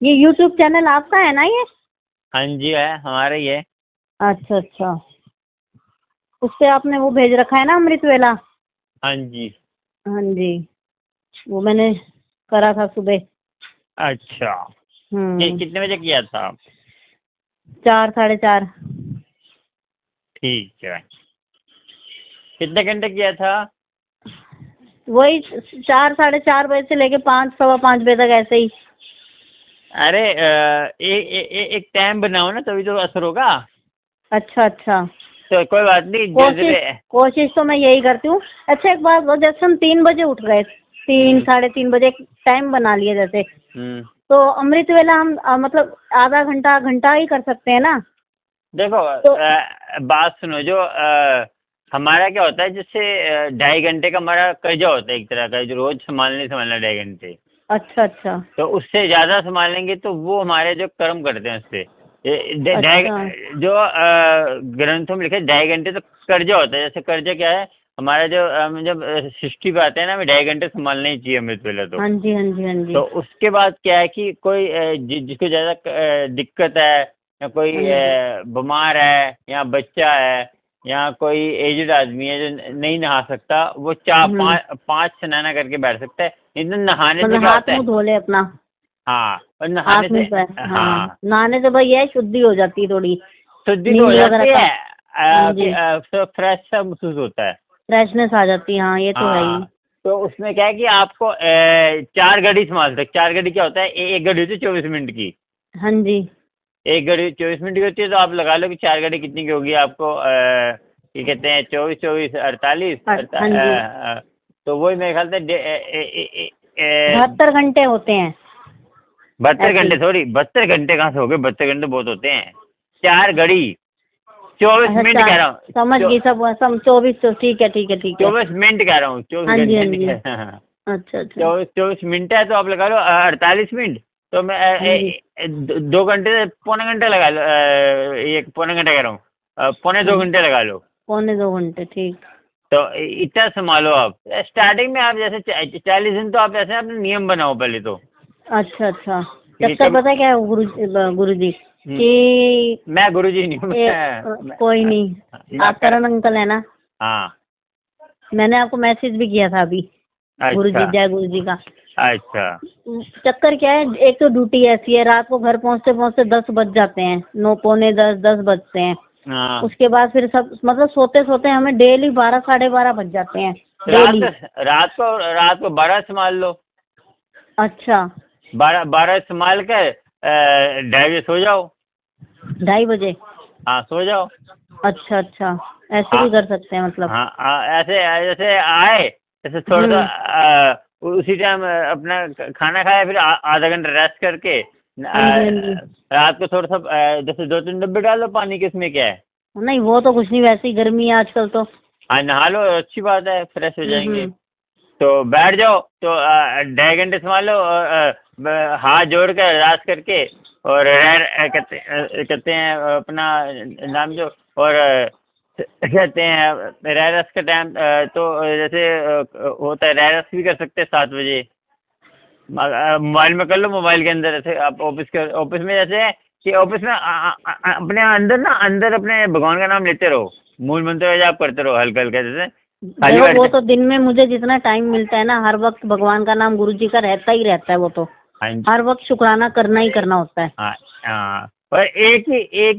ये YouTube channel आपका है ना ये? हाँ जी है, हमारा ही है। अच्छा अच्छा, उस पे आपने वो भेज रखा है ना अमृत वेला? हाँ जी। हाँ जी, वो मैंने करा था सुबह। अच्छा, कितने बजे किया था आप? 4 साढ़े 4। ठीक है। कितने घंटे किया था? वही 4 साढ़े 4 बजे से लेके 5 सवा 5 बजे तक ऐसे ही। अरे एक टाइम बनाओ ना, तभी तो असर होगा। अच्छा अच्छा, तो कोई बात नहीं, कोशिश तो मैं यही करती हूँ। अच्छा एक बात, जैसे हम 3 बजे उठ गए, 3 साढ़े 3 बजे टाइम बना लिया जैसे, तो अमृत वेला हम मतलब आधा घंटा घंटा ही कर सकते हैं ना? देखो तो, बात सुनो, जो हमारा क्या होता है, जैसे 2.5 घंटे का हमारा कर्जा होता है एक तरह का, जो रोज संभालना 2.5 घंटे। अच्छा अच्छा, तो उससे ज्यादा संभालेंगे तो वो हमारे जो कर्म करते हैं उससे जो ग्रंथों में लिखे 2.5 घंटे तो कर्जा होता है। जैसे कर्जा क्या है हमारा, जो जब सृष्टि पे आते हैं ना, हमें 2.5 घंटे संभालना ही चाहिए अमृत वेला। तो हाँ जी हाँ जी हाँ जी। तो उसके बाद क्या है कि कोई जिसको ज्यादा दिक्कत है, या कोई बीमार है, या बच्चा है, या कोई एजड आदमी है जो नहीं नहा सकता, वो 4-5 स्नान करके बैठ सकता है। नहीं तो नहाने से क्या हाथ होता है, मुंह धो ले अपना। हाँ, और नहाने से हाँ, नहाने से भाई यह शुद्धि हो जाती है, थोड़ी शुद्धि तो हो जाती है, तो फ्रेश सा महसूस होता है, फ्रेशनेस आ जाती है। हाँ ये तो है ही। तो उसमें क्या है कि आपको 4 घड़ी संभाल सकते। 4 घड़ी क्या होता है, एक घड़ी होती है 24 मिनट की। हाँ जी, एक घड़ी 24 मिनट की होती है, तो आप लगा लो कि 4 घड़ी कितनी की होगी आपको, ये कहते हैं 24 24 48। तो वही मेरे ख्याल से 72 घंटे होते हैं। 72 घंटे, सॉरी 72 घंटे कहाँ से हो गए, 72 घंटे बहुत होते हैं। 4 घड़ी 24 मिनट कह रहा हूँ, समझ गई सब 24। तो ठीक है ठीक है ठीक है, 24 मिनट कह रहा हूँ, 24 घंटे। अच्छा अच्छा, 24 मिनट है, तो आप लगा लो 48 मिनट। तो मैं 2 घंटे, पौने घंटे लगा लो, एक पौने घंटे कह रहा हूँ, 2.25 घंटे लगा लो। 2.25 घंटे, ठीक। तो इतना संभालो आप। स्टार्टिंग में आप जैसे 40 दिन तो आप ऐसे अपने नियम बनाओ पहले तो। अच्छा अच्छा, चक्कर पता है क्या है गुरु जी कि मैं गुरु जी नहीं हूँ, कोई नहीं, आप करण अंकल है ना? हाँ, मैंने आपको मैसेज भी किया था अभी। गुरु जी, जय गुरु जी का। अच्छा, चक्कर क्या है, एक तो ड्यूटी ऐसी है, रात को घर पहुँचते पहुँचते 10 बज जाते हैं, 9 पौने 10 बजते हैं। उसके बाद फिर सब मतलब सोते सोते हमें डेली 12 साढ़े 12 बज जाते हैं डेली। रात को 12 संभाल लो। अच्छा, 12 संभाल कर 2:30 बजे सो जाओ। 2:30 बजे? हाँ, सो जाओ। अच्छा अच्छा, ऐसे भी कर सकते हैं मतलब? हाँ, ऐसे जैसे आए, जैसे थोड़ा सा उसी टाइम अपना खाना खाया, फिर आधा घंटा रेस्ट करके रात को थोड़ा सा जैसे 2-3 डब्बे डालो पानी के, इसमें क्या है। नहीं वो तो कुछ नहीं, वैसे ही गर्मी है आजकल तो। हाँ, नहा लो, अच्छी बात है, फ्रेश हो जाएंगे। तो बैठ जाओ, तो 2.5 घंटे संभालो, हाथ जोड़ कर रास करके, और कहते हैं अपना नाम जो, और कहते हैं रैरस का टाइम, तो जैसे होता है, रैरस भी कर सकते हैं 7 बजे। मोबाइल में कर लो, मोबाइल के अंदर ऐसे आप ऑफिस में जैसे कि ऑफिस में अपने अंदर अपने भगवान का नाम लेते रहो, मूल मंत्र जाप करते रहो हल्का हल्का, जैसे देखो वो तो दिन में मुझे जितना टाइम मिलता है ना, हर वक्त भगवान का नाम गुरु जी का रहता ही रहता है। वो तो हर वक्त शुक्राना करना ही करना होता है। हाँ, और एक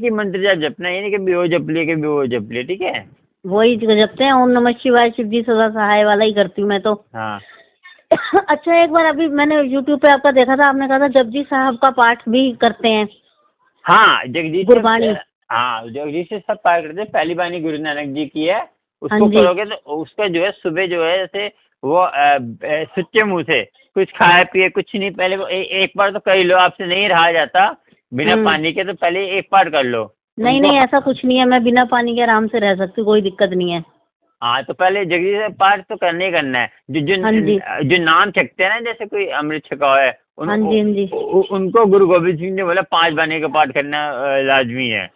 ही मंत्र जाप जपना, ये नहीं कि भी वो जप लिए कि भी वो जप लिए, ठीक है? वही जपते हैं, ओम नमः शिवाय शिव जी सदा सहाय वाला ही करती हूँ मैं तो। हाँ। अच्छा, एक बार अभी मैंने यूट्यूब पे आपका देखा था, आपने कहा था जपजी साहब का पाठ भी करते हैं। हाँ, जगदीश गुरबाणी। हाँ, जगदीश से सब पाठ करते हैं। पहली बानी गुरु नानक जी की है, उसको करोगे तो उसका जो है सुबह जो है, जैसे वो सच्चे मुंह से कुछ खाए पिए कुछ नहीं, पहले वो एक बार तो कर लो, आपसे नहीं रहा जाता बिना पानी के, तो पहले एक पाठ कर लो। नहीं नहीं, ऐसा कुछ नहीं है, मैं बिना पानी के आराम से रह सकती हूँ, कोई दिक्कत नहीं है। हाँ, तो पहले जगदीश पाठ तो करना ही करना है। जो नाम छकते हैं ना, जैसे कोई अमृत छका हुआ है, उनको गुरु गोविंद सिंह ने बोला 5 बानी का पाठ करना लाजमी है।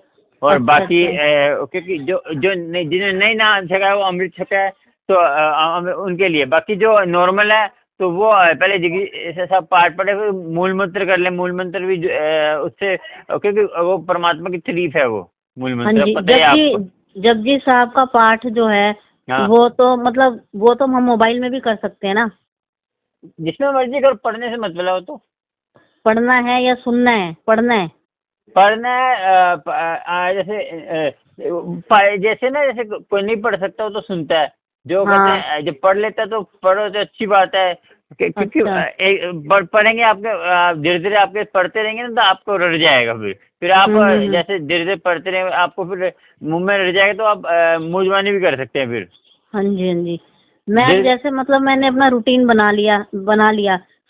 और अच्छा, बाकी क्योंकि जिन्हें नहीं नाम छका है, वो अमृत छका है, तो उनके लिए। बाकी जो नॉर्मल है तो वो पहले जिक्र सब पाठ पढ़े, फिर मूल मंत्र कर ले। मूल मंत्र भी उससे, क्योंकि वो परमात्मा की तारीफ है वो मूल हाँ मंत्र, जी। पता है आपको। जपजी साहब का पाठ जो है, हाँ, वो तो मतलब वो तो हम मोबाइल में भी कर सकते हैं ना? जिसमें मर्जी करो, पढ़ने से मतलब हो तो। पढ़ना है या सुनना है? पढ़ना है। पढ़ना है जैसे ना, जैसे कोई नहीं पढ़ सकता वो तो सुनता है। जो कहते हाँ। हैं जब पढ़ लेता है तो पढ़ो तो अच्छी बात है। क्योंकि अच्छा। पढ़ेंगे आपके धीरे धीरे आपके पढ़ते रहेंगे ना, तो आपको रट जाएगा। फिर आप हम्म। जैसे धीरे धीरे पढ़ते रहेंगे, आपको फिर मुंह में रट जाएगा, तो आप मुंह जुबानी भी कर सकते हैं फिर। हाँ जी, हाँ जी। मैं धीरे। जैसे मतलब मैंने अपना रूटीन बना लिया।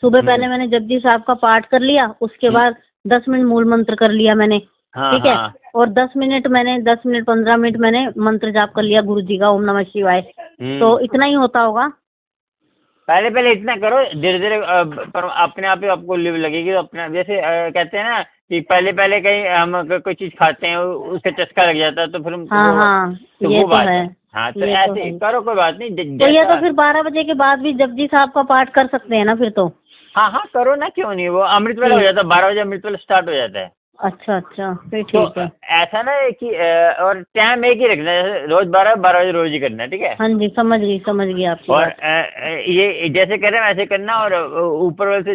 सुबह पहले मैंने जपजी साहब का पाठ कर लिया, उसके बाद 10 मिनट मूल मंत्र कर लिया मैंने। हाँ ठीक है। हाँ। और 10 मिनट 15 मिनट मैंने मंत्र जाप कर लिया गुरु जी का, ओम नमः शिवाय। तो इतना ही होता होगा? पहले पहले इतना करो, धीरे धीरे पर अपने आप ही आपको लिव लगेगी। तो अपने जैसे कहते हैं ना कि पहले पहले कहीं हम अगर कोई चीज खाते हैं, उससे चस्का लग जाता है, तो फिर हाँ हाँ, तो ये वो तो बात है। है। हाँ, तो ये तो ऐसे है। करो, कोई बात नहीं। तो ये तो जैसा। फिर 12 बजे के बाद भी जपजी साहब का पाठ कर सकते हैं ना फिर तो? हाँ हाँ, करो ना, क्यों नहीं। वो अमृत वेला हो ठीक। जाता है, 12 बजे अमृत वेला स्टार्ट हो जाता है। अच्छा अच्छा, फिर तो ठीक है। ऐसा ना है कि और टाइम एक ही रखना है, जैसे रोज 12 बजे रोज ही करना है, ठीक है। हाँ जी, समझ गई आपकी और बात। ये जैसे कर रहे हैं वैसे करना, और ऊपर वाले से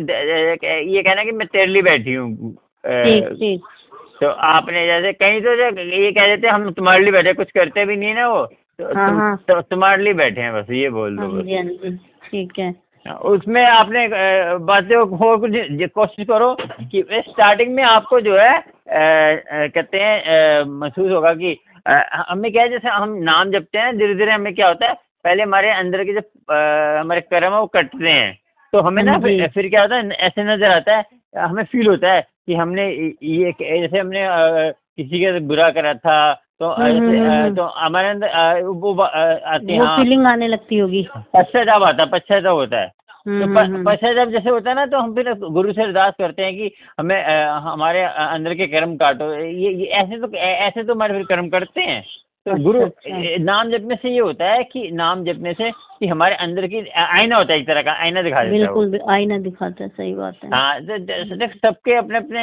ये कहना कि मैं तेरे लिए बैठी हूँ। ठीक ठीक। तो आपने जैसे कहीं तो ये कह देते हैं हम तुम्हारे लिए बैठे, कुछ करते भी नहीं ना वो। तो हाँ हाँ। तुम्हारे लिए बैठे हैं, बस ये बोल हाँ दो बस। जी, हाँ जी, ठीक है। उसमें आपने बातें और कुछ कोशिश करो कि स्टार्टिंग में आपको जो है कहते हैं महसूस होगा कि हमें क्या है, जैसे हम नाम जपते हैं, धीरे धीरे हमें क्या होता है, पहले हमारे अंदर के जो हमारे कर्म है वो कटते हैं। तो हमें हाँ ना जी। फिर क्या होता है, ऐसे नजर आता है, हमें फील होता है कि हमने ये जैसे हमने किसी के बुरा करा था, तो तो हमारे अंदर वो आते हैं। वो हाँ, फीलिंग आने लगती होगी। पश्चाताप आता है, पश्चाताप होता है। तो हम्म। पश्चाताप जैसे होता है ना, तो हम फिर गुरु से अरदास करते हैं कि हमें हमारे अंदर के कर्म काटो। ये ऐसे तो हमारे फिर कर्म करते हैं। तो गुरु अच्छा अच्छा। नाम जपने से ये होता है कि नाम जपने से कि हमारे अंदर की आईना होता है, एक तरह का आईना दिखा देता है वो। बिल्कुल आईना दिखाता है, सही बात है। हाँ, तो देख, सबके अपने अपने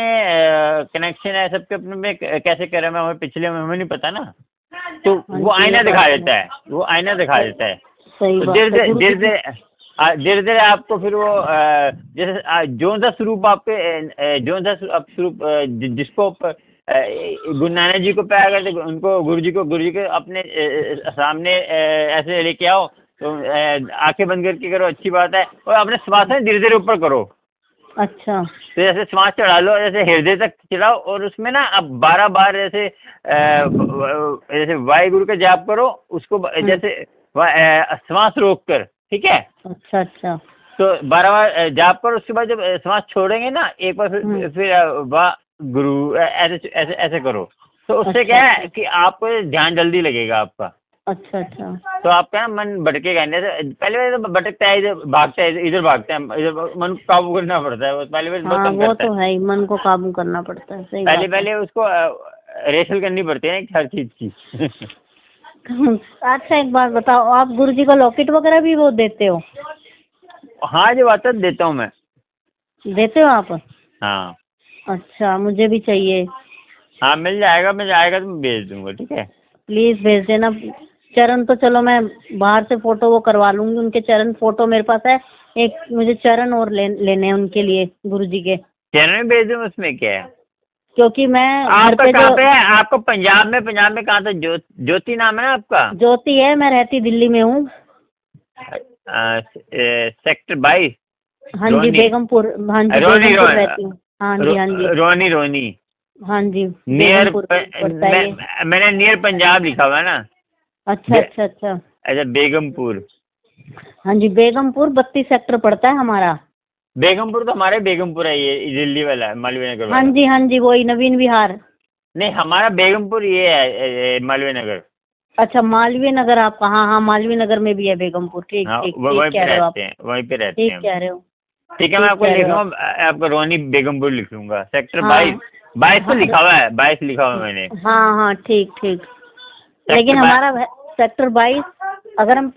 कनेक्शन है, सबके अपने अपने कैसे कर्म है, हमें पिछले में हमें नहीं पता ना। तो हाँ वो जी, ये आईना बात दिखा है। देता है, वो आईना दिखा देता है। सही तो बात धीरे है। धीरे गुरु धीरे जी की। धीरे धीरे धीरे आपको फिर वो जैसे जो सा स्वरूप आपके जो सा स्वरूप जिसको गुरु नानक जी को पाया करते, उनको गुरु जी को अपने सामने ऐसे लेके आओ। तो आंखें बंद करके करो, अच्छी बात है। और अपने श्वास में धीरे धीरे ऊपर करो। अच्छा। तो जैसे श्वास चढ़ा लो, जैसे हृदय तक चढ़ाओ, और उसमें ना अब 12 बार जैसे जैसे वाहिगुरु का जाप करो, उसको जैसे श्वास रोक कर, ठीक है। अच्छा अच्छा। तो 12 बार जाप करो, उसके बाद जब श्वास छोड़ेंगे ना एक बार, फिर वाह गुरु ऐसे ऐसे ऐसे करो। तो उससे क्या है कि आपको ध्यान जल्दी लगेगा आपका। अच्छा अच्छा। तो आपका ना मन भटकेगा नहीं। जैसे पहले तो भटकता है, इधर भागता है, इधर भागता है, इधर मन को काबू करना पड़ता है। वो पहले बहुत हाँ, तंग वो करता है। तो है ही, मन को काबू करना पड़ता है, सही पहले बात है। पहले उसको रेसल करनी पड़ती है ना हर चीज की। अच्छा, एक बात बताओ, आप गुरु जी का लॉकेट वगैरह भी वो देते हो? हाँ, जो आता है देता हूँ मैं। देते हो आप? हाँ अच्छा, मुझे भी चाहिए। हाँ, मिल जाएगा तो मैं भेज दूंगा, ठीक है। प्लीज भेज देना। चरण तो चलो मैं बाहर से फोटो वो करवा लूंगी, उनके चरण फोटो मेरे पास है। एक मुझे चरण और लेने हैं उनके लिए, गुरु जी के। चैनल में भेज दूँ, उसमें क्या है। क्योंकि मैं घर आपका पे कहाँ जो पे है? आपको पंजाब में कहाँ था? ज्योति नाम है ना आपका? ज्योति है, मैं रहती दिल्ली में हूँ। सेक्टर 22। हाँ जी, बेगमपुर। हाँ जी, बेगमपुर रहती हूँ। हाँ जी, हाँ जी। रोनी। हाँ जी, नियर बेगमपुर पड़ता है ये। मैंने नियर पंजाब लिखा हुआ है ना। अच्छा अच्छा अच्छा। अच्छा, बेगमपुर। हाँ जी, बेगमपुर 32 सेक्टर पड़ता है हमारा। बेगमपुर तो हमारे बेगमपुर है, ये दिल्ली वाला है, मालवीय नगर हाँ वाला। जी, हाँ जी, वही नवीन विहार। नहीं, हमारा बेगमपुर ये है, मालवीय नगर। अच्छा, मालवीय नगर आपका। हाँ हाँ, मालवीय नगर में भी है बेगमपुर। ठीक हाँ, ठीक वहीं ठीक पे कह रहे हो आप। रहते हैं, वहीं पे रहते ठीक हैं। कह रहे हो। ठीक है, मैं ठीक आपको कह रहे लिख हो आप। लूँगा, आपको रोनी बेगमपुर लिख लूँगा। सेक्टर हाँ 22 तो हाँ लिखा हुआ है, 22 लिखा हुआ है मैंने। हाँ हाँ, ठीक ठीक। लेकिन हमारा सेक्टर 22, अगर हम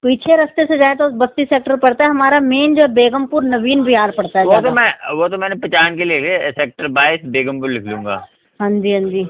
पीछे रास्ते से जाए तो 32 सेक्टर पड़ता है। हमारा मेन जो बेगमपुर नवीन विहार पड़ता है। वो तो मैंने पहचान के लिए सेक्टर 22 बेगमपुर लिख लूंगा। हाँ जी, हाँ जी।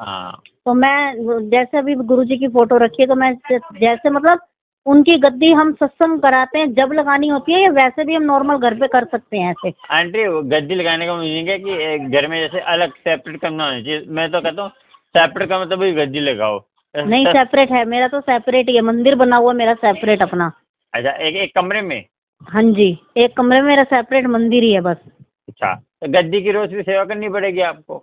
हाँ, तो मैं जैसे अभी गुरुजी की फोटो रखी है, तो मैं जैसे मतलब उनकी गद्दी हम सत्संग कराते हैं जब लगानी होती है, या वैसे भी हम नॉर्मल घर पे कर सकते हैं ऐसे? आंटी गद्दी लगाने का मीनिंग है कि घर में जैसे अलग सेपरेट करना होना चाहिए। मैं तो कहता हूँ सेपरेट का मतलब गद्दी लगाओ। नहीं, सेपरेट है मेरा, तो सेपरेट ही है, मंदिर बना हुआ मेरा सेपरेट अपना। अच्छा, एक कमरे में? हाँ जी, एक कमरे में मेरा सेपरेट मंदिर ही है बस। अच्छा, तो गद्दी की रोज भी सेवा करनी पड़ेगी आपको?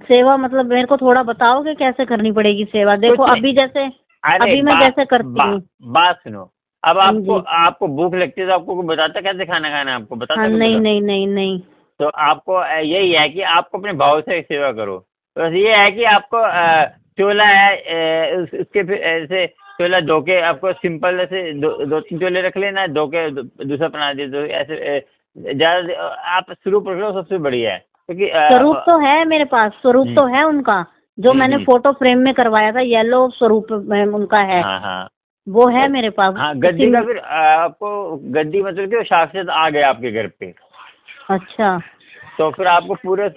सेवा मतलब मेरे को थोड़ा बताओगे कैसे करनी पड़ेगी सेवा? देखो अभी जैसे अभी मैं जैसे करती हूँ। बात सुनो, अब आपको भूख लगती है तो आपको कोई बताता कैसे खाना खाना है? आपको बताता? हाँ, नहीं नहीं नहीं नहीं। तो आपको यही है कि आपको अपने भाव से सेवा करो। बस ये है कि आपको चोला है, उसके फिर ऐसे चोला धो के आपको सिंपल ऐसे दो तीन चोले रख लेना, धो के दूसरा बना दे, तो ऐसे ज़्यादा आप स्वरूप रख लो, सबसे बढ़िया है। क्योंकि स्वरूप तो है मेरे पास, स्वरूप तो है उनका, जो मैंने फोटो फ्रेम में करवाया था, येलो स्वरूप उनका है। हाँ हाँ, वो है मेरे पास। हाँ, गद्दी का फिर आपको गद्दी मतलब कि साक्षात आ गए आपके घर पे। अच्छा, तो फिर आपको पूरे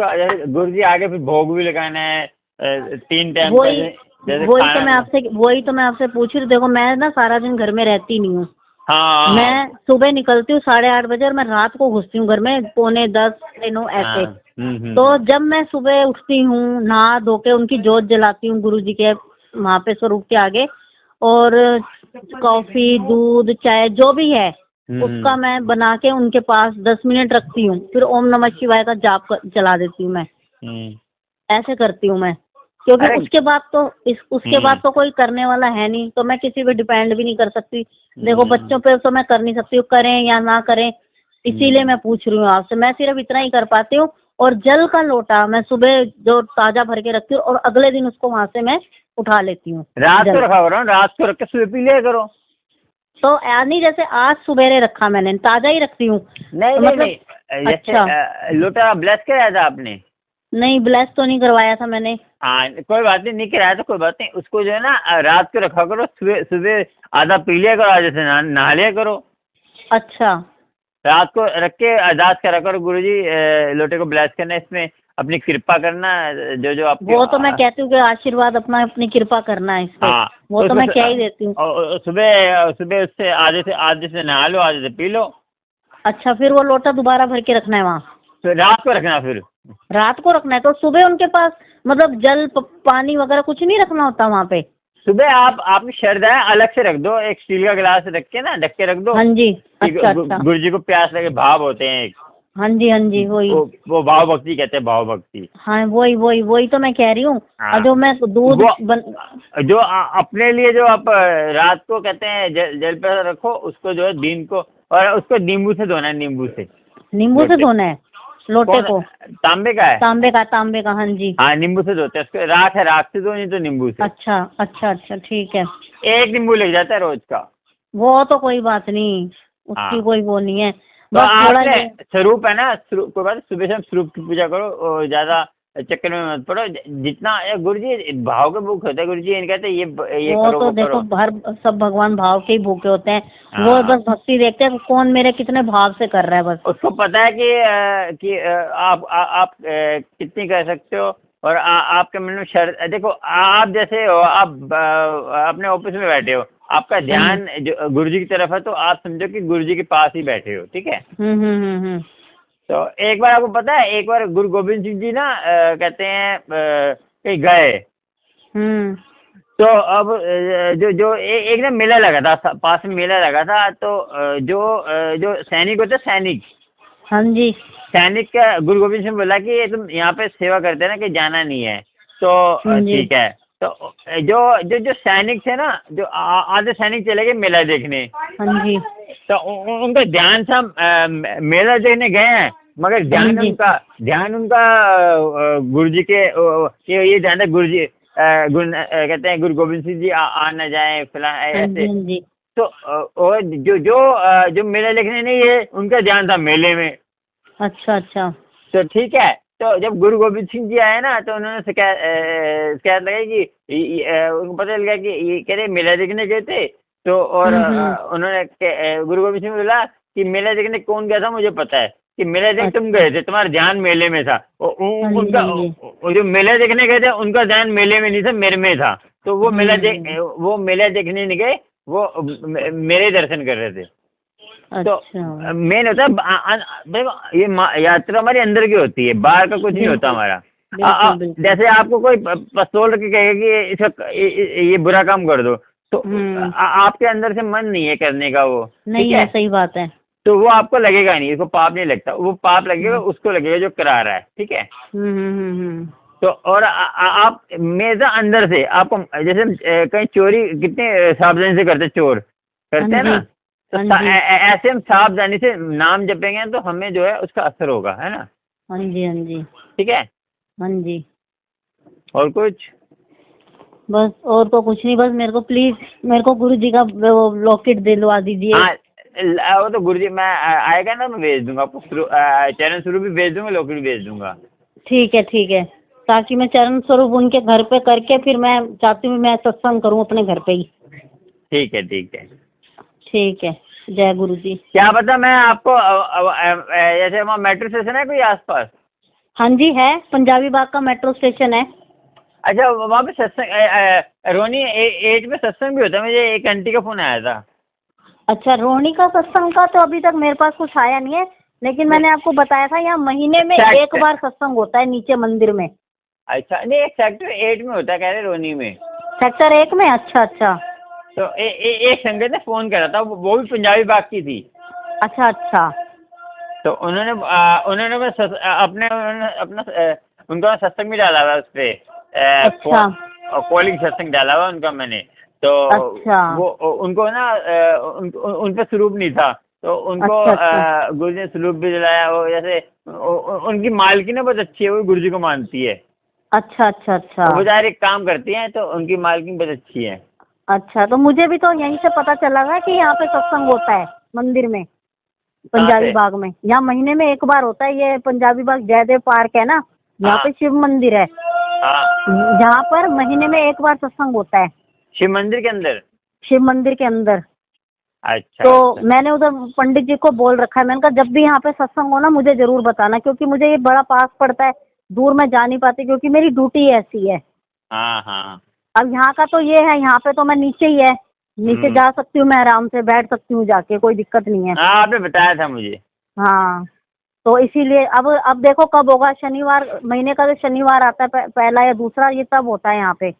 गुरु जी आगे फिर भोग भी लगाना है 3 टाइम। वही तो मैं आपसे पूछ रही। देखो मैं ना सारा दिन घर में रहती नहीं हूँ। हाँ, मैं सुबह निकलती हूँ 8:30 बजे, और मैं रात को घुसती हूँ घर में 9:45 9 ऐसे। तो जब मैं सुबह उठती हूँ, नहा धो के उनकी जोत जलाती हूँ गुरु जी के वहाँ पे स्वरूप के आगे, और कॉफी दूध चाय जो भी है उसका मैं बना के उनके पास 10 मिनट रखती हूँ, फिर ओम नमः शिवाय का जाप चला देती हूँ मैं। ऐसे करती हूँ मैं, क्योंकि उसके बाद तो कोई करने वाला है नहीं, तो मैं किसी पे डिपेंड भी नहीं कर सकती। देखो बच्चों पे तो मैं कर नहीं सकती हूँ, करें या ना करें, इसीलिए मैं पूछ रही हूँ आपसे। मैं सिर्फ इतना ही कर पाती हूँ। और जल का लोटा मैं सुबह जो ताजा भर के रखती हूँ, और अगले दिन उसको वहाँ से मैं उठा लेती हूँ। रात को रखा करो, रात को रख के सुबह पी लिया करो। तो नहीं, जैसे आज सुबेरे रखा मैंने, ताजा ही रखती हूँ। नहीं, तो मतलब नहीं, अच्छा, लोटा ब्लेस कराया था आपने? नहीं, ब्लेस तो नहीं करवाया था मैंने। हाँ, कोई बात नहीं कराया तो कोई बात नहीं। उसको जो है ना रात को रखा करो, सुबह आधा पी लिया करो, आधे से नहा लिया करो। अच्छा, रात को रख के अरदास करा करो, गुरुजी लोटे को ब्लेस करना, इसमें अपनी कृपा करना, जो आपकी। वो तो मैं कहती हूँ कि आशीर्वाद अपनी कृपा करना है इससे। हाँ, वो तो मैं क्या ही देती हूँ। सुबह उससे आधे से नहा लो, आधे से पी लो। अच्छा, फिर वो लोटा दोबारा भर के रखना है वहाँ? तो रात को रखना, फिर रात को रखना है। तो सुबह उनके पास मतलब जल पानी वगैरह कुछ नहीं रखना होता वहाँ पे? सुबह आपकी श्रद्धा है, अलग से रख दो, एक स्टील का गिलास रख के ना, ढक के रख दो। हाँ जी, अच्छा अच्छा। गुरु जी को प्यास लगे, भाव होते हैं एक। हाँ जी, हाँ जी, वही वो भाव भक्ति कहते हैं, भाव भक्ति। हाँ, वही तो मैं कह रही हूँ। हाँ, जो मैं दूध जो अपने लिए जो आप रात को कहते हैं जल पे रखो, उसको जो है दिन को, और उसको नींबू से धोना है, नींबू से धोना है लोटे को। तांबे का है? तांबे का, हाँ जी। हाँ, नींबू से धोते हैं उसको। राख से धो, नहीं तो नींबू से। अच्छा अच्छा अच्छा, ठीक है। एक नींबू लग जाता है रोज का। वो तो कोई बात नहीं, उसकी कोई वो नहीं है। तो आपने स्वरूप है ना, कोई बात, सुबह शाम स्वरूप की पूजा करो, और ज्यादा चक्कर में मत पड़ो। जितना गुरु जी भाव के भूख होते हैं, गुरु जी कहते हैं ये वो करो, तो देखो हर सब भगवान भाव के ही भूखे होते हैं। वो बस भक्ति देखते हैं कौन मेरे कितने भाव से कर रहा है, बस उसको पता है कि आप कितनी कर सकते हो। और आपके मन में देखो, आप जैसे हो, आप अपने ऑफिस में बैठे हो, आपका ध्यान गुरु जी की तरफ है, तो आप समझो कि गुरु जी के पास ही बैठे हो, ठीक है। तो एक बार आपको पता है, एक बार गुरु गोविंद सिंह जी ना कहते हैं कहीं गए। तो अब जो एक ना मेला लगा था, पास में मेला लगा था। तो जो सैनिक होते, सैनिक, हाँ जी, सैनिक का गुरु गोविंद सिंह बोला कि तुम यहाँ पे सेवा करते ना, कि जाना नहीं है। तो ठीक है। तो जो सैनिक थे ना, जो आधे सैनिक चले गए मेला देखने। हाँ जी। तो उनका ध्यान सब मेला देखने गए हैं, मगर ध्यान उनका गुरु जी के ये ध्यान है, गुरु जी कहते हैं गुरु गोविंद सिंह जी आ न जाए फिलहाल ऐसे। तो और जो मेला देखने नहीं है, उनका ध्यान था मेले में। अच्छा अच्छा। तो ठीक है। तो जब गुरु गोविंद सिंह जी आए ना, तो उन्होंने शिकायत लगाई कि उनको पता लगा कि ये कह रहे मेला देखने गए थे, तो और उन्होंने गुरु गोविंद सिंह बोला कि मेला देखने कौन गया था, मुझे पता है कि मेला देख तुम गए थे, तुम्हारा ध्यान मेले में था। उनका जो मेला देखने गए थे उनका ध्यान मेले में नहीं था, मेरे में था। तो वो मेला देखने नहीं गए, वो मेरे दर्शन कर रहे थे। तो मेन होता है देखो, ये यात्रा हमारी अंदर की होती है, बाहर का कुछ नहीं होता हमारा। जैसे आपको कोई पस्तौल के कहेगा कि इसका ये बुरा काम कर दो, तो आपके अंदर से मन नहीं है करने का, वो नहीं है, सही बात है। तो वो आपको लगेगा नहीं, इसको पाप नहीं लगता, वो पाप लगेगा उसको लगेगा जो करा रहा है, ठीक है। तो और आप मेरा अंदर से आपको, जैसे कहीं चोरी कितने सावधानी से करते, चोर करते हैं ना, तो ऐसे हम सावधानी से नाम जपेंगे तो हमें जो है उसका असर होगा, है ना। हाँ जी, हाँ जी, ठीक है। हाँ जी। और कुछ? बस और तो कुछ नहीं, बस मेरे को प्लीज मेरे को गुरु जी का वो लॉकेट दिलवा दीजिए। हाँ, वो तो गुरु जी मैं आएगा ना, मैं भेज दूंगा आपको, चरण स्वरूप भी भेज दूंगा, लॉकेट भी भेज दूंगा। ठीक है, ठीक है, ताकि मैं चरण स्वरूप उनके घर पे करके फिर मैं चाहती हूँ मैं सत्संग करूँ अपने घर पे ही। ठीक है, ठीक है, ठीक है। जय गुरु जी। क्या पता मैं आपको जैसे वहाँ मेट्रो स्टेशन है कोई आसपास? हाँ जी है, पंजाबी बाग का मेट्रो स्टेशन है। अच्छा, वहाँ पे सत्संग रोनी 8 में सत्संग भी होता है, मुझे एक आंटी का फोन आया था। अच्छा, रोहिणी का सत्संग का तो अभी तक मेरे पास कुछ आया नहीं है, लेकिन मैंने आपको बताया था यहाँ महीने में एक बार सत्संग होता है नीचे मंदिर में। अच्छा, नहीं एक सेक्टर 8 में होता है कह रहे रोहिणी में। सेक्टर 1 में? अच्छा अच्छा। तो एक संगत ने फोन करा था, वो भी पंजाबी बाग की थी। अच्छा अच्छा। तो उन्होंने अपना उनका सत्संग भी डाला हुआ उस पे, कॉलिंग सत्संग डाला हुआ उनका मैंने। तो अच्छा। वो उनको ना उन पे स्वरूप नहीं था, तो उनको गुरु जी ने स्वरूप भी दिलाया। वो जैसे उनकी मालकी ना बहुत अच्छी है, वो गुरु जी को मानती है। अच्छा अच्छा अच्छा। वो ज़ाहिर एक काम करती हैं, तो उनकी मालकी बहुत अच्छी है। अच्छा, तो मुझे भी तो यहीं से पता चला था कि यहाँ पे सत्संग होता है मंदिर में, पंजाबी बाग में। यहाँ महीने में एक बार होता है। ये पंजाबी बाग जयदेव पार्क है ना, यहाँ पे शिव मंदिर है, जहाँ पर महीने में एक बार सत्संग होता है। शिव मंदिर के अंदर? शिव मंदिर के अंदर। अच्छा। तो मैंने उधर पंडित जी को बोल रखा है, मैंने कहा जब भी यहाँ पे सत्संग हो ना मुझे जरूर बताना, क्योंकि मुझे ये बड़ा पास पड़ता है, दूर में जा नहीं पाती क्योंकि मेरी ड्यूटी ऐसी है। हाँ हाँ। अब यहाँ का तो ये है, यहाँ पे तो मैं नीचे ही है, नीचे जा सकती हूँ, मैं आराम से बैठ सकती हूँ जाके, कोई दिक्कत नहीं है। हाँ, आपने बताया था मुझे। हाँ, तो इसीलिए अब देखो कब होगा, शनिवार, महीने का जो शनिवार आता है पहला या दूसरा, ये तब होता है यहाँ पे।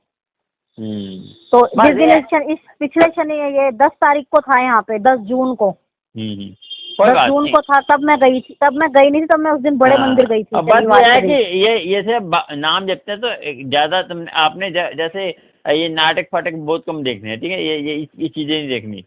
तो जिस दिन इस पिछले शनि ये 10 तारीख को था यहाँ पे, 10 जून को। 10 जून को था, तब मैं गई थी। तब मैं गई नहीं थी, तब मैं उस दिन बड़े मंदिर गई थी। बात है कि ये से नाम जपते हैं तो ज्यादा आपने जैसे ये नाटक फाटक बहुत कम देखने हैं, ठीक है, ये चीजें नहीं देखनी।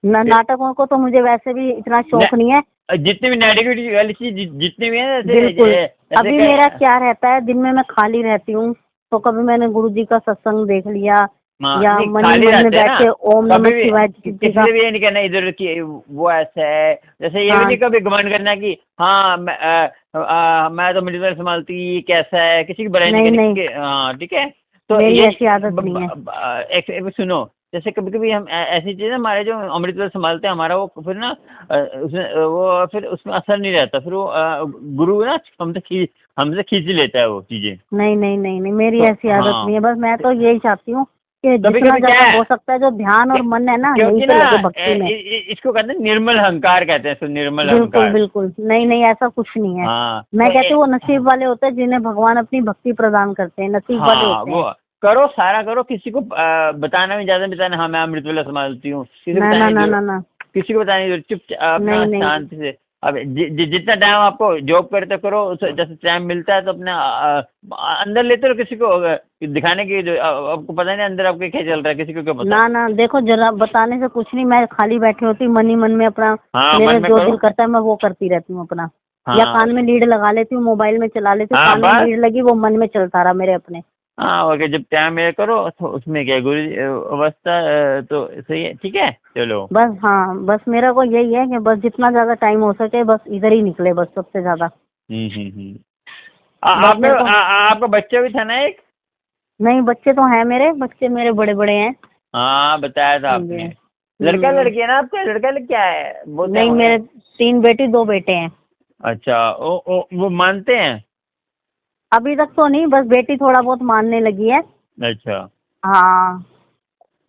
नाटकों को तो मुझे वैसे भी इतना शौक नहीं है। जितनी भी नेगेटिविटी वाली चीज जितनी भी है, बिल्कुल। अभी मेरा क्या रहता है, दिन में मैं खाली रहती हूँ, तो कभी मैंने गुरु जी का सत्संग देख लिया, या मन में बैठ के ओम नमः शिवाय। किसी भी ये नहीं कहना इधर की वो ऐसा है, जैसे ये भी नहीं कभी घमंड करना कि हाँ मैं तो मिडिल संभालती, कैसा है, किसी की बुराई नहीं करनी। हाँ ठीक है, तो ये ऐसी आदत नहीं है। एक सुनो, जैसे कभी कभी हम ऐसी चीज़ हमारे जो अमृतवेल संभालते हैं हमारा, वो फिर ना फिर उसमें असर नहीं रहता, फिर वो गुरु ना हमसे खींच लेता है वो चीजें। नहीं नहीं नहीं नहीं, मेरी ऐसी आदत नहीं है। बस मैं तो यही चाहती हूँ कि जितना ज्यादा हो सकता है जो ध्यान और मन है ना, यही पे लगे भक्ति में। इसको कहते हैं निर्मल अहंकार, कहते हैं निर्मल अहंकार। बिल्कुल नहीं नहीं, ऐसा कुछ नहीं है। मैं कहती हूँ वो नसीब वाले होते हैं जिन्हें भगवान अपनी भक्ति प्रदान करते हैं, नसीब वाले होते हैं। करो, सारा करो, किसी को बताना भी ज्यादा बताना, हाँ मैं अमृतवेला संभालती हूँ, ना किसी को बताने, चुपचाप शांति से। अब जितना टाइम आपको जॉब करते करो, जैसे टाइम मिलता है तो अपने अंदर लेते रहो, किसी को दिखाने की जो आपको पता नहीं अंदर आपके क्या चल रहा है, किसी को क्या पता। ना देखो, जरा बताने से कुछ नहीं, मैं खाली बैठी होती मन ही मन में अपना, मेरा जो दिल करता है मैं वो करती रहती हूँ अपना। या कान में लीड लगा लेती हूँ, मोबाइल में चला लेती हूँ, कान में लीड लगी, वो मन में चलता रहा मेरे अपने। हाँ ओके, जब टाइम मेरा करो तो उसमें क्या गुरु अवस्था तो सही है, ठीक है चलो। बस हाँ, बस मेरा को यही है कि बस जितना ज्यादा टाइम हो सके बस इधर ही निकले, बस सबसे ज्यादा। आपका बच्चा भी था ना एक? नहीं, बच्चे तो हैं मेरे, बच्चे मेरे बड़े बड़े हैं। हाँ बताया था आपने। लड़का लड़की है ना आपका? लड़का क्या है? नहीं, मेरे 3 बेटी 2 बेटे हैं। अच्छा, वो मानते हैं? अभी तक तो नहीं, बस बेटी थोड़ा बहुत मानने लगी है। अच्छा, हाँ,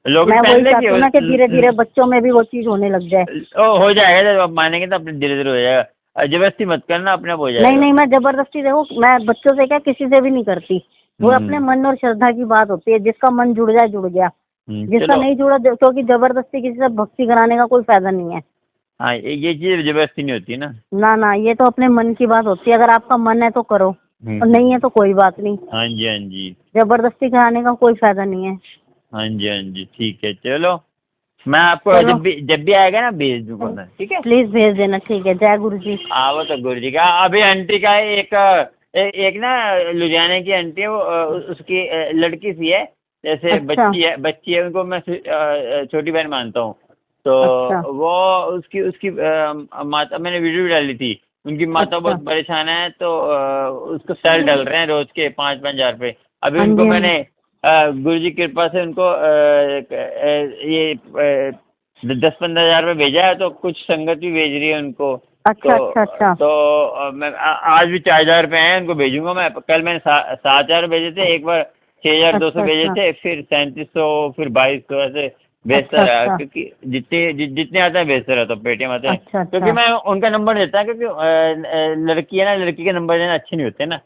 लोग मैं वही चाहती हूँ ना कि धीरे धीरे बच्चों में भी वो चीज होने लग जाए। हो जाएगा, जब आप मानेंगे तो अपने धीरे धीरे हो जाएगा। जबरदस्ती मत करना, अपने आप हो जाएगा। नहीं नहीं, मैं जबरदस्ती, देखो मैं बच्चों से क्या किसी से भी नहीं करती। वो अपने मन और श्रद्धा की बात होती है, जिसका मन जुड़ जाए जुड़ गया, जिसका नहीं जुड़ा, क्योंकि जबरदस्ती किसी से भक्ति कराने का कोई फायदा नहीं है। हाँ, ये चीज जबरदस्ती नहीं होती ना। ना ना, ये तो अपने मन की बात होती है। अगर आपका मन है तो करो, और नहीं है तो कोई बात नहीं। हाँ जी, हाँ जी। जबरदस्ती कराने का कोई फायदा नहीं है। हाँ जी, हाँ जी, ठीक है, चलो मैं आपको जब भी आएगा ना भेज दूंगा मैं, ठीक है? प्लीज भेज देना, ठीक है। जय गुरु जी। वो तो गुरु जी का। अभी आंटी का एक ना लुधियाने की आंटी है, वो उसकी लड़की सी है, जैसे अच्छा। बच्ची है, उनको मैं छोटी बहन मानता हूँ। तो अच्छा। वो उसकी माता, मैंने वीडियो भी डाली थी, उनकी माता अच्छा। बहुत परेशान है, तो उसको सेल डल रहे हैं रोज के 5-5 हजार रुपये। अभी हाँ उनको जी, हाँ मैंने गुरु जी की कृपा से उनको ये 10-15 हजार रुपये भेजा है, तो कुछ संगत भी भेज रही है उनको। अच्छा अच्छा अच्छा। तो मैं आज भी 4 हजार रुपये हैं, उनको भेजूंगा मैं। कल मैंने 7 हजार भेजे थे, एक बार 6,200 भेजे थे, फिर 3700, फिर 2200, ऐसे भेजता रहा, क्योंकि जितने आता है भेजता रहता हूँ, पेटीएम आते हैं। क्योंकि मैं उनका नंबर देता, क्योंकि लड़की है ना, लड़की के नंबर देना अच्छे नहीं होते ना।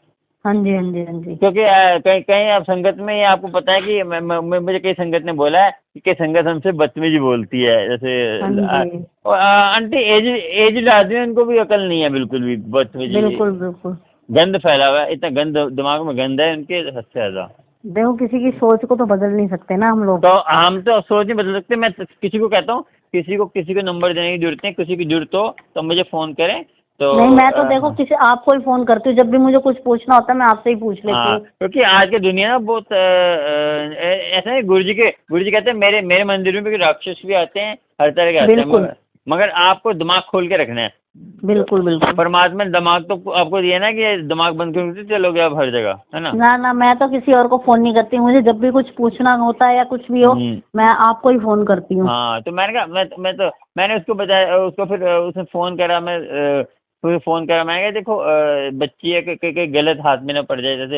हाँ जी, हाँ जी, हाँ जी। क्योंकि कहीं आप संगत में, ये आपको पता है कि मुझे कई संगत ने बोला है कि संगत हमसे बदतमीजी बोलती है, जैसे आंटी एज आदमी है, उनको भी अकल नहीं है बिल्कुल भी, बदतमीजी। बिल्कुल बिल्कुल। गंद फैला हुआ है, इतना गंद दिमाग में गंद है उनके, हद से ज्यादा। देखो, किसी की सोच को तो बदल नहीं सकते ना हम लोग। तो हम तो सोच नहीं बदल सकते। मैं किसी को कहता हूँ, किसी को नंबर देने की जरूरत नहीं, किसी की जरूरत हो तो मुझे फोन करें। तो नहीं, मैं तो देखो किसी आपको ही फोन करती हूँ, जब भी मुझे कुछ पूछना होता है मैं आपसे ही पूछ लेती हूँ। क्योंकि आज की दुनिया ना बहुत ऐसा है। गुरु जी कहते हैं, मेरे मंदिर में भी राक्षस भी आते हैं, हर तरह के आते हैं, मगर आपको दिमाग खोल के रखना है। बिल्कुल बिल्कुल। परमात्मा ने दिमाग तो आपको दिया ना, कि दिमाग बंद करके चलोगे आप हर जगह, है ना? ना ना, मैं तो किसी और को फोन नहीं करती। मुझे जब भी कुछ पूछना होता है या कुछ भी हो, मैं आपको ही फोन करती हूँ। हाँ, तो मैंने कहा, मैंने उसको बताया, उसको फिर उसने फोन करा, मैंने कहा देखो, बच्ची है, कि गलत हाथ में ना पड़ जाए, जैसे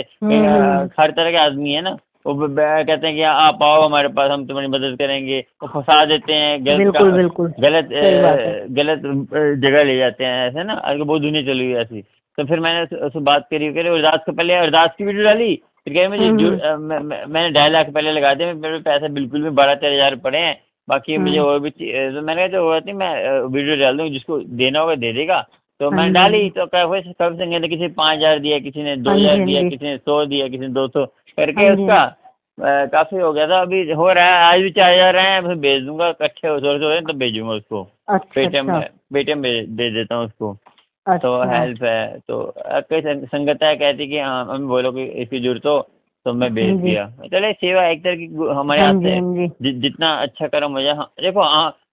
हर तरह के आदमी है ना, वो कहते हैं कि आप आओ हमारे पास, हम तुम्हारी मदद करेंगे, वो फंसा देते हैं, गलत जगह ले जाते हैं, ऐसे ना। आज बहुत दुनिया चली हुई ऐसी। तो फिर मैंने उससे बात करी, अरदास के पहले अरदास की वीडियो डाली, फिर कह मुझे मैंने 2.5 लाख पहले लगा दिया, मेरे पैसे बिल्कुल भी 12-13 हजार पड़े हैं, बाकी मुझे और भी। तो मैंने कहा तो मैं वीडियो डाल दूँ, जिसको देना होगा दे देगा। तो मैंने डाली, तो कब संगे किसी ने 5 हजार दिया, किसी ने 2 हजार दिया, किसी ने 100 दिया, किसी ने 200 करके उसका काफी हो गया था। अभी हो रहा है, आज भी 4 हजार हैं, फिर भेज दूंगा, इकट्ठे हो तो भेजूंगा उसको। पेटीएम दे देता हूँ उसको। तो हेल्प है, तो कई संगत है कहती कि हाँ, हम बोलो कि इसकी जरूरत हो तो मैं भेज दिया। चले, सेवा एक तरह की हमारे हाथ से, जितना अच्छा कर्म हो जाए। देखो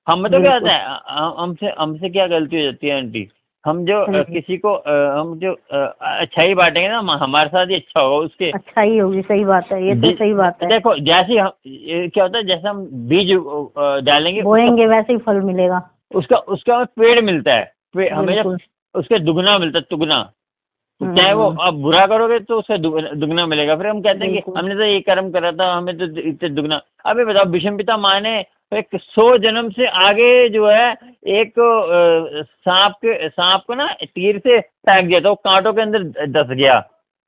हम तो क्या होता है, हमसे क्या गलती हो जाती है आंटी, हम जो किसी को हम जो अच्छाई बांटेंगे ना, हमारे साथ ही अच्छा होगा, उसके अच्छाई होगी। सही बात है, ये तो सही बात है। देखो, जैसे क्या होता है, जैसे हम बीज डालेंगे, बोएंगे, वैसे ही फल मिलेगा। उसका पेड़ मिलता है, हमें उसका दुगना मिलता है, दुगना। चाहे वो आप बुरा करोगे तो उसका दुगना मिलेगा। फिर हम कहते हैं कि हमने तो ये कर्म करा था, हमें तो इतने दुगना। अभी बताओ, विषम पिता माने एक 100 जन्म से आगे जो है, एक सांप को ना तीर से फेंक दिया था, वो कांटों के अंदर दस गया।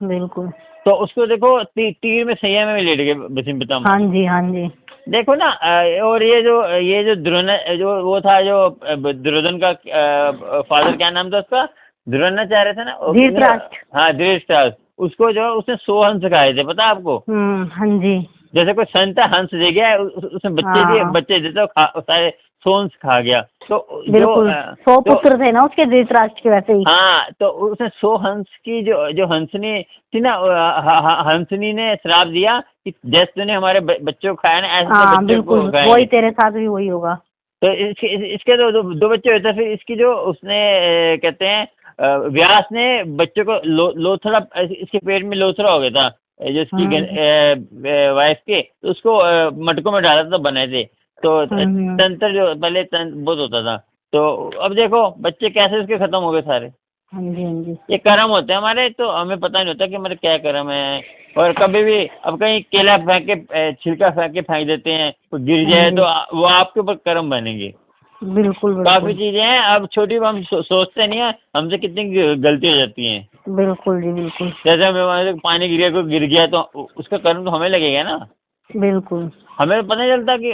बिल्कुल। तो उसको देखो, तीर में सैया में लेट गए विषम पिता। हाँ जी, हाँ जी। देखो ना, और ये जो द्रोण, जो वो था, जो दुर्योधन का फादर, क्या नाम था उसका? द्रोणाचार्य था ना, धृतराष्ट्र। हाँ, धृतराष्ट्र। उसको जो उसने 100 हंस खाए थे, पता आपको? हाँ जी। जैसे कोई संत हंस दे गया, उसने बच्चे देते सारे 100 हंस खा गया। तो बिल्कुल 100 पुत्र थे ना उसके, धृतराष्ट्र के, वैसे ही। हाँ, तो उसने 100 हंस की जो हंसनी थी ना, हंसनी ने श्राप दिया कि जैसे तूने हमारे बच्चों को खाया ना, ऐसे बच्चों को खाया, वही तेरे साथ भी वही होगा। तो इसके दो बच्चे हुए थे। फिर इसकी जो उसने कहते हैं, व्यास ने बच्चों को लोथड़ा, इसके पेट में लोथड़ा हो गया था, जो इसकी वाइफ के, तो उसको मटकों में डाला था, बनाए थे। तो तंत्र जो पहले तंत्र बहुत होता था, तो अब देखो बच्चे कैसे उसके खत्म हो गए सारे। हाँ जी, हाँ जी। ये कर्म होते हैं हमारे, तो हमें पता नहीं होता कि हमारे क्या कर्म है। और कभी भी अब कहीं केला फेंक के छिलका फेंक देते हैं, तो गिर जाए तो वो आपके ऊपर कर्म बनेंगे। बिल्कुल काफी चीजें हैं, अब छोटी हम सोचते नहीं है, हमसे कितनी गलती हो जाती है। बिल्कुल जी, बिल्कुल। जैसे हमें पानी गिर गया तो उसका कर्म तो हमें लगेगा ना। बिल्कुल। हमें तो पता नहीं चलता कि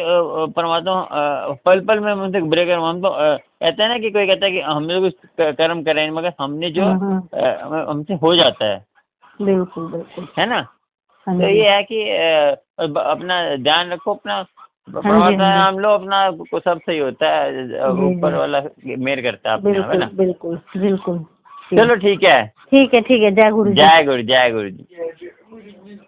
परमात्मा पल पल में हमसे ब्रेक कर, हम तो कहते हैं ना कि कोई कहता है कि हमने कुछ कर्म करे नहीं, मगर हमने जो हमसे हो जाता है। बिल्कुल बिल्कुल। है ना। हाँ तो जी। ये है कि अपना ध्यान रखो, अपना हाँ जी, परमात्मा हाँ जी। हम लोग अपना को सब सही होता है, जी, ऊपर जी। वाला मेहर करता है अपने, है बिल्कुल ना। बिल्कुल बिल्कुल। चलो ठीक है। ठीक है, ठीक है। जय गुरु जी। जय गुरु, जय गुरु जी।